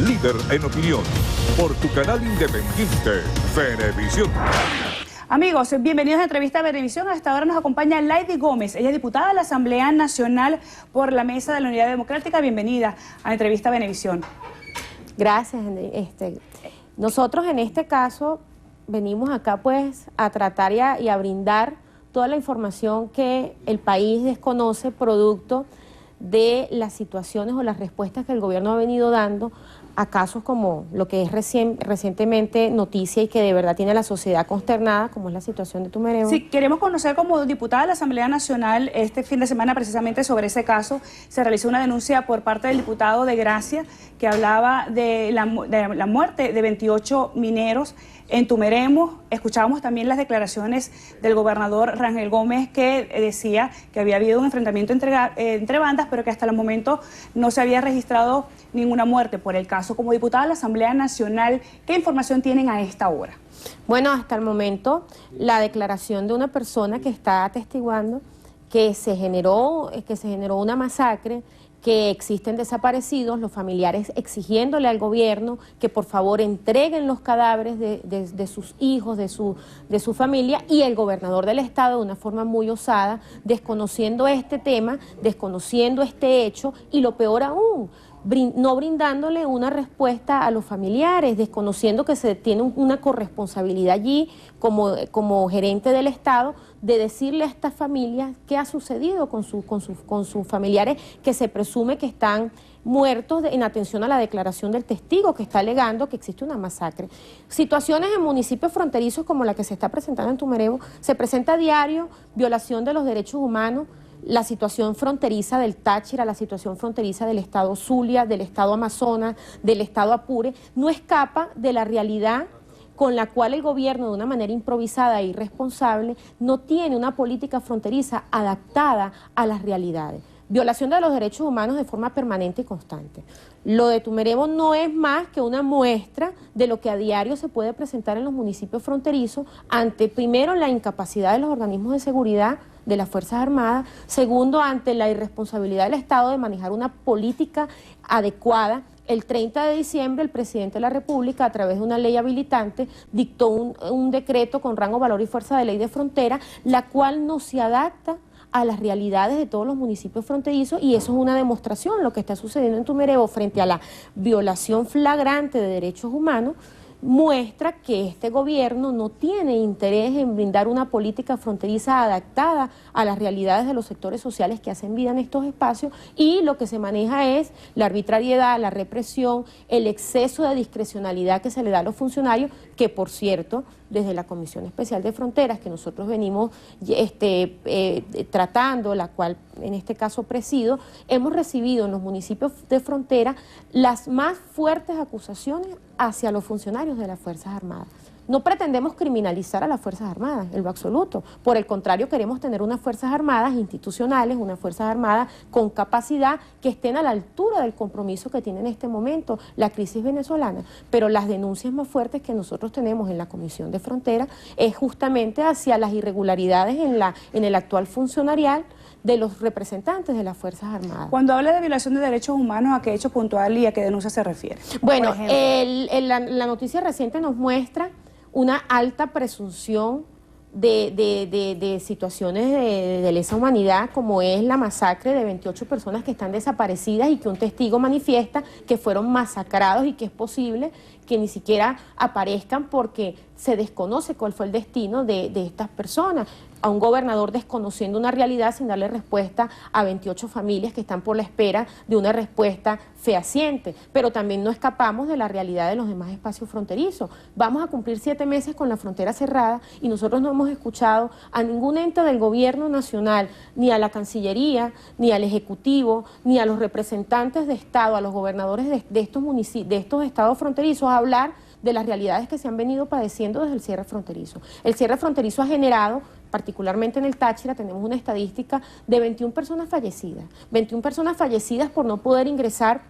líder en opinión, por tu canal independiente, Venevisión. Amigos, bienvenidos a Entrevista a Venevisión. Hasta ahora nos acompaña Lady Gómez. Ella es diputada de la Asamblea Nacional por la Mesa de la Unidad Democrática. Bienvenida a Entrevista a Venevisión. Gracias. Nosotros en este caso venimos acá pues a tratar y a brindar toda la información que el país desconoce producto de las situaciones o las respuestas que el gobierno ha venido dando a casos como lo que es recientemente noticia y que de verdad tiene a la sociedad consternada, como es la situación de Tumeremo. Sí, queremos conocer como diputada de la Asamblea Nacional, este fin de semana precisamente sobre ese caso, se realizó una denuncia por parte del diputado de Gracia que hablaba de la muerte de 28 mineros en Tumeremo. Escuchábamos también las declaraciones del gobernador Rangel Gómez que decía que había habido un enfrentamiento entre bandas, pero que hasta el momento no se había registrado ninguna muerte por el caso. Como diputada de la Asamblea Nacional, ¿qué información tienen a esta hora? Bueno, hasta el momento la declaración de una persona que está atestiguando que se generó una masacre, que existen desaparecidos, los familiares exigiéndole al gobierno que por favor entreguen los cadáveres de sus hijos, de su familia, y el gobernador del estado de una forma muy osada, desconociendo este tema, desconociendo este hecho, y lo peor aún, no brindándole una respuesta a los familiares, desconociendo que se tiene una corresponsabilidad allí como gerente del Estado de decirle a estas familias qué ha sucedido con sus familiares que se presume que están muertos en atención a la declaración del testigo que está alegando que existe una masacre. Situaciones en municipios fronterizos como la que se está presentando en Tumeremo, se presenta a diario violación de los derechos humanos, la situación fronteriza del Táchira, la situación fronteriza del estado Zulia, del estado Amazonas, del estado Apure, no escapa de la realidad con la cual el gobierno, de una manera improvisada e irresponsable, no tiene una política fronteriza adaptada a las realidades. Violación de los derechos humanos de forma permanente y constante. Lo de Tumeremo no es más que una muestra de lo que a diario se puede presentar en los municipios fronterizos ante, primero, la incapacidad de los organismos de seguridad de las Fuerzas Armadas, segundo, ante la irresponsabilidad del Estado de manejar una política adecuada. El 30 de diciembre el presidente de la República, a través de una ley habilitante, dictó un decreto con rango, valor y fuerza de ley de frontera, la cual no se adapta a las realidades de todos los municipios fronterizos, y eso es una demostración, lo que está sucediendo en Tumeremo frente a la violación flagrante de derechos humanos, muestra que este gobierno no tiene interés en brindar una política fronteriza adaptada a las realidades de los sectores sociales que hacen vida en estos espacios, y lo que se maneja es la arbitrariedad, la represión, el exceso de discrecionalidad que se le da a los funcionarios, que por cierto, desde la Comisión Especial de Fronteras, que nosotros venimos tratando, la cual en este caso presido, hemos recibido en los municipios de frontera las más fuertes acusaciones hacia los funcionarios de las Fuerzas Armadas. No pretendemos criminalizar a las Fuerzas Armadas, en lo absoluto. Por el contrario, queremos tener unas Fuerzas Armadas institucionales, unas Fuerzas Armadas con capacidad que estén a la altura del compromiso que tiene en este momento la crisis venezolana. Pero las denuncias más fuertes que nosotros tenemos en la Comisión de Frontera es justamente hacia las irregularidades en el actual funcionarial de los representantes de las Fuerzas Armadas. Cuando habla de violación de derechos humanos, ¿a qué hecho puntual y a qué denuncia se refiere? Bueno, la noticia reciente nos muestra una alta presunción de situaciones de lesa humanidad, como es la masacre de 28 personas que están desaparecidas y que un testigo manifiesta que fueron masacrados y que es posible que ni siquiera aparezcan porque se desconoce cuál fue el destino de estas personas. A un gobernador desconociendo una realidad sin darle respuesta a 28 familias que están por la espera de una respuesta fehaciente. Pero también no escapamos de la realidad de los demás espacios fronterizos. Vamos a cumplir 7 meses con la frontera cerrada y nosotros no hemos escuchado a ningún ente del gobierno nacional, ni a la Cancillería, ni al Ejecutivo, ni a los representantes de Estado, a los gobernadores de estos estados fronterizos hablar de las realidades que se han venido padeciendo desde el cierre fronterizo. El cierre fronterizo ha generado, particularmente en el Táchira, tenemos una estadística de 21 personas fallecidas. 21 personas fallecidas por no poder ingresar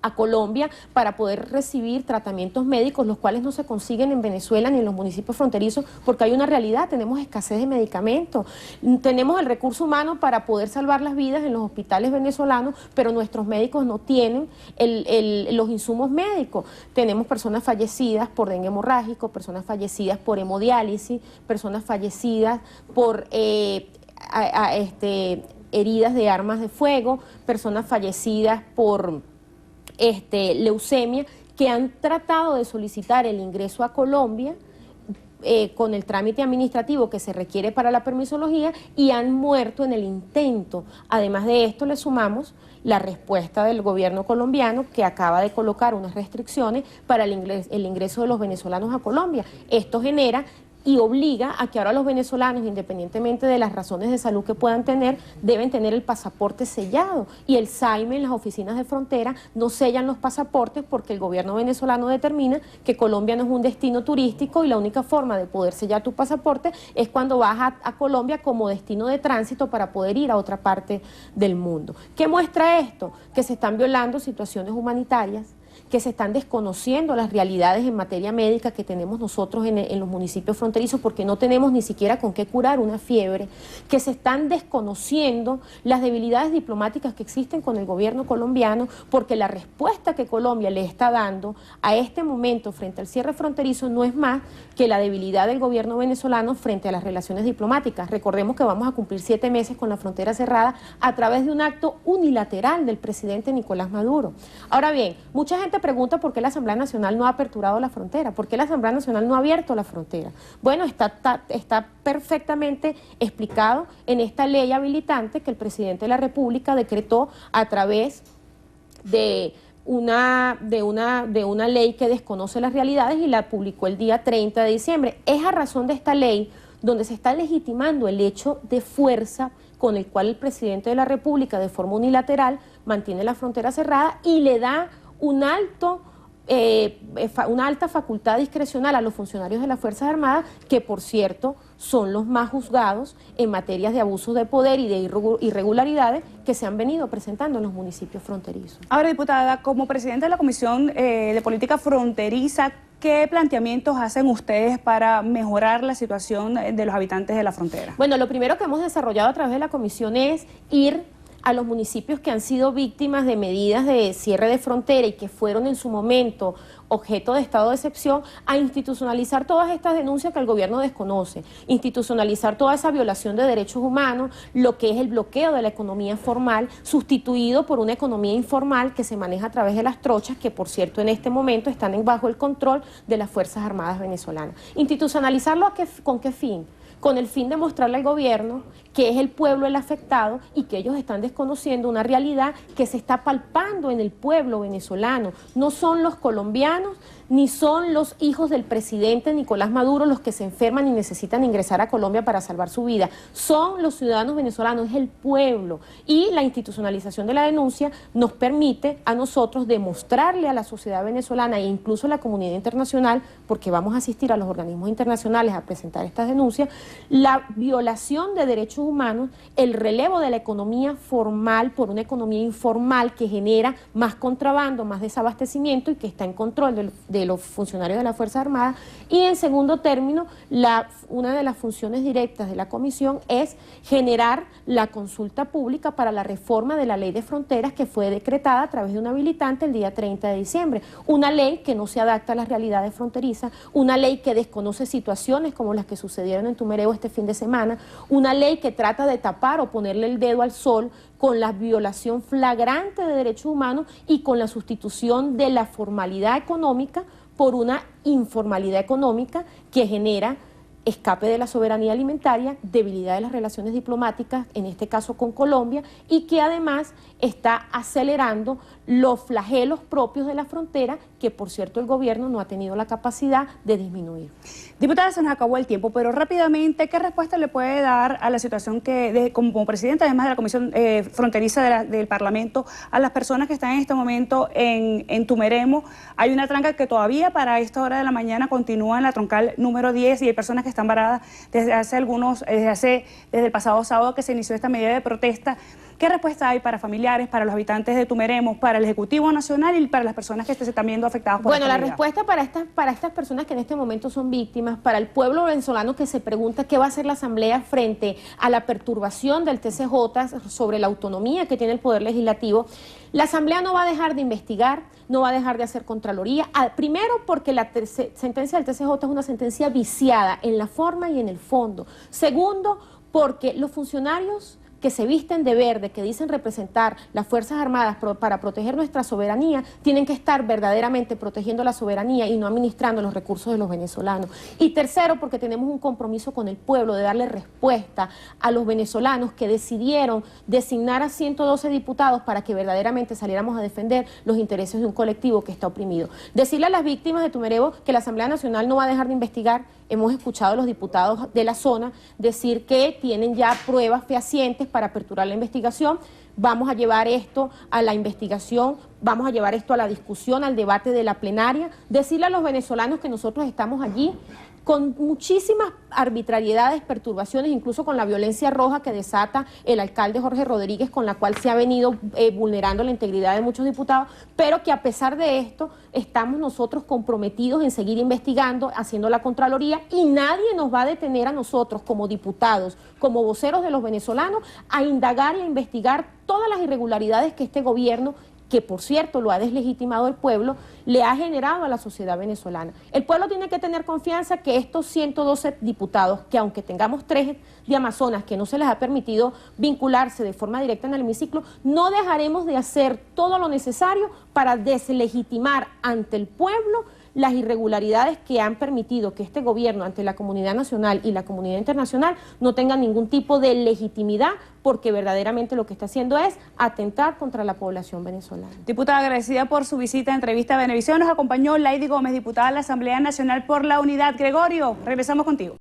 a Colombia para poder recibir tratamientos médicos, los cuales no se consiguen en Venezuela ni en los municipios fronterizos, porque hay una realidad, tenemos escasez de medicamentos, tenemos el recurso humano para poder salvar las vidas en los hospitales venezolanos, pero nuestros médicos no tienen los insumos médicos. Tenemos personas fallecidas por dengue hemorrágico, personas fallecidas por hemodiálisis, personas fallecidas por heridas de armas de fuego, personas fallecidas por leucemia, que han tratado de solicitar el ingreso a Colombia con el trámite administrativo que se requiere para la permisología y han muerto en el intento. Además de esto, le sumamos la respuesta del gobierno colombiano, que acaba de colocar unas restricciones para el ingreso de los venezolanos a Colombia. Esto genera y obliga a que ahora los venezolanos, independientemente de las razones de salud que puedan tener, deben tener el pasaporte sellado, y el SAIME en las oficinas de frontera no sellan los pasaportes porque el gobierno venezolano determina que Colombia no es un destino turístico y la única forma de poder sellar tu pasaporte es cuando vas a Colombia como destino de tránsito para poder ir a otra parte del mundo. ¿Qué muestra esto? Que se están violando situaciones humanitarias, que se están desconociendo las realidades en materia médica que tenemos nosotros en los municipios fronterizos, porque no tenemos ni siquiera con qué curar una fiebre, que se están desconociendo las debilidades diplomáticas que existen con el gobierno colombiano, porque la respuesta que Colombia le está dando a este momento frente al cierre fronterizo no es más que la debilidad del gobierno venezolano frente a las relaciones diplomáticas. Recordemos que vamos a cumplir 7 meses con la frontera cerrada a través de un acto unilateral del presidente Nicolás Maduro. Ahora bien, mucha gente pregunta por qué la Asamblea Nacional no ha aperturado la frontera, por qué la Asamblea Nacional no ha abierto la frontera. Bueno, está perfectamente explicado en esta ley habilitante que el presidente de la República decretó a través de una ley que desconoce las realidades y la publicó el día 30 de diciembre. Es a razón de esta ley donde se está legitimando el hecho de fuerza con el cual el presidente de la República, de forma unilateral, mantiene la frontera cerrada y le da una alta facultad discrecional a los funcionarios de las Fuerzas Armadas, que por cierto son los más juzgados en materias de abusos de poder y de irregularidades que se han venido presentando en los municipios fronterizos. Ahora, diputada, como presidenta de la Comisión de Política Fronteriza, ¿qué planteamientos hacen ustedes para mejorar la situación de los habitantes de la frontera? Bueno, lo primero que hemos desarrollado a través de la comisión es ir a los municipios que han sido víctimas de medidas de cierre de frontera y que fueron en su momento objeto de estado de excepción, a institucionalizar todas estas denuncias que el gobierno desconoce, institucionalizar toda esa violación de derechos humanos, lo que es el bloqueo de la economía formal, sustituido por una economía informal que se maneja a través de las trochas, que por cierto en este momento están bajo el control de las Fuerzas Armadas venezolanas. Institucionalizarlo, ¿con qué fin? Con el fin de mostrarle al gobierno que es el pueblo el afectado y que ellos están desconociendo una realidad que se está palpando en el pueblo venezolano. No son los colombianos ni son los hijos del presidente Nicolás Maduro los que se enferman y necesitan ingresar a Colombia para salvar su vida. Son los ciudadanos venezolanos, es el pueblo. Y la institucionalización de la denuncia nos permite a nosotros demostrarle a la sociedad venezolana e incluso a la comunidad internacional, porque vamos a asistir a los organismos internacionales a presentar estas denuncias, la violación de derechos humanos, el relevo de la economía formal por una economía informal que genera más contrabando, más desabastecimiento y que está en control de los funcionarios de las Fuerzas Armadas. Y en segundo término, una de las funciones directas de la comisión es generar la consulta pública para la reforma de la ley de fronteras que fue decretada a través de un habilitante el día 30 de diciembre. Una ley que no se adapta a las realidades fronterizas, una ley que desconoce situaciones como las que sucedieron en Tumereo este fin de semana, una ley que trata de tapar o ponerle el dedo al sol con la violación flagrante de derechos humanos y con la sustitución de la formalidad económica por una informalidad económica que genera escape de la soberanía alimentaria, debilidad de las relaciones diplomáticas, en este caso con Colombia, y que además está acelerando los flagelos propios de la frontera, que por cierto el gobierno no ha tenido la capacidad de disminuir. Diputada, se nos acabó el tiempo, pero rápidamente, ¿qué respuesta le puede dar a la situación que, como presidenta, además de la Comisión Fronteriza del Parlamento, a las personas que están en este momento en Tumeremo? Hay una tranca que todavía para esta hora de la mañana continúa en la troncal número 10 y hay personas que están varadas desde el pasado sábado que se inició esta medida de protesta. ¿Qué respuesta hay para familiares, para los habitantes de Tumeremo, para el Ejecutivo Nacional y para las personas que se están viendo afectadas por Bueno, esta la medida? respuesta para estas personas que en este momento son víctimas, para el pueblo venezolano que se pregunta qué va a hacer la Asamblea frente a la perturbación del TCJ sobre la autonomía que tiene el Poder Legislativo, la Asamblea no va a dejar de investigar, no va a dejar de hacer Contraloría. Primero, porque la sentencia del TCJ es una sentencia viciada en la forma y en el fondo. Segundo, porque los funcionarios que se visten de verde, que dicen representar las Fuerzas Armadas para proteger nuestra soberanía, tienen que estar verdaderamente protegiendo la soberanía y no administrando los recursos de los venezolanos. Y tercero, porque tenemos un compromiso con el pueblo de darle respuesta a los venezolanos que decidieron designar a 112 diputados para que verdaderamente saliéramos a defender los intereses de un colectivo que está oprimido. Decirle a las víctimas de Tumeremo que la Asamblea Nacional no va a dejar de investigar. Hemos escuchado a los diputados de la zona decir que tienen ya pruebas fehacientes para aperturar la investigación. Vamos a llevar esto a la investigación, vamos a llevar esto a la discusión, al debate de la plenaria. Decirle a los venezolanos que nosotros estamos allí con muchísimas arbitrariedades, perturbaciones, incluso con la violencia roja que desata el alcalde Jorge Rodríguez, con la cual se ha venido vulnerando la integridad de muchos diputados, pero que a pesar de esto estamos nosotros comprometidos en seguir investigando, haciendo la Contraloría, y nadie nos va a detener a nosotros como diputados, como voceros de los venezolanos, a indagar y a investigar todas las irregularidades que este gobierno, que por cierto lo ha deslegitimado el pueblo, le ha generado a la sociedad venezolana. El pueblo tiene que tener confianza que estos 112 diputados, que aunque tengamos 3 de Amazonas que no se les ha permitido vincularse de forma directa en el hemiciclo, no dejaremos de hacer todo lo necesario para deslegitimar ante el pueblo las irregularidades que han permitido que este gobierno ante la comunidad nacional y la comunidad internacional no tengan ningún tipo de legitimidad, porque verdaderamente lo que está haciendo es atentar contra la población venezolana. Diputada, agradecida por su visita a Entrevista a Venevisión. Nos acompañó Lady Gómez, diputada de la Asamblea Nacional por la Unidad. Gregorio, regresamos contigo.